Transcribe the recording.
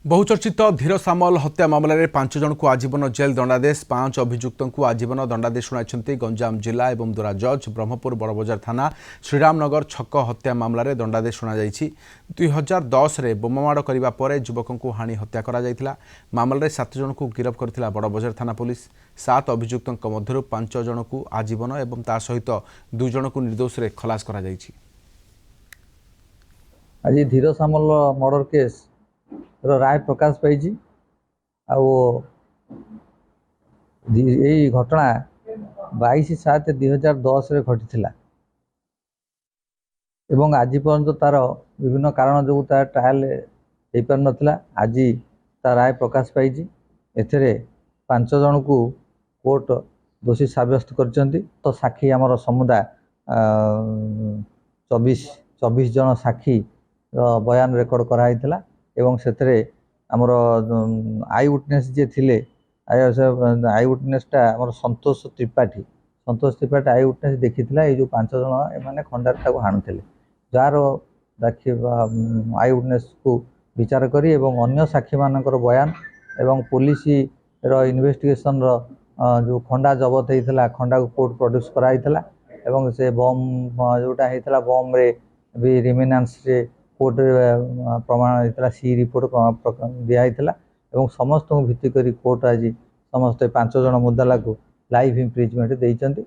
बहुचर्चित धीर सामल हत्या मामलें 5 जन को आजीवन जेल दंडादेश 5 अभियुक्त को आजीवन दंडादेश शुणाई गंजाम जिला और दोरा जज ब्रह्मपुर बड़बजार थाना श्रीरामनगर छक हत्या मामलें दंडादेश शुणा 2010 रे बोमामाड़ करने पर युवक को हाणि हत्या करा मामलें 7 जन को गिरफ्त करथिला बड़बजार थाना पुलिस 7 अभियुक्त मध्य 5 जन को आजीवन और ता सहित 2 जन को निर्दोष रे खलास करा आज धीर सामल मर्डर केस राय प्रकाश पाई यही घटना 22/7/2010 घटी एवं आज पर्यंत तार विभिन्न कारण जो तार ट्रायल हो पार नाला आज तार राय प्रकाश पाई एथिरे 5 जन को कोर्ट दोषी साब्यस्त कर तो साक्षी आमर समुदाय 24 जन साक्षी बयान रेकर्ड कराइला एवं से आमर आई विटनेस जे थिले आई विटनेसटा आमर संतोष त्रिपाठी आई विटनेस देखी ये जो 5 जन एमाने खंडार हाणुले जार आई विटनेस को विचार करी एवं अन्य साक्षी मानकर बयान एवं पुलिस इन्वेस्टिगेशन जो खंडा जबत होता खंडा को कोर्ट प्रोड्यूस कराइला एवं से बम जोटा होता बम रे भी रिमिनांस रे कोर्ट प्रमाण होता सी रिपोर्ट दिखाई समस्त भित्ति कोर्ट आज समस्त 5 जन मुद्दाला को लाइफ इम्प्रिजमेंट देइचंती।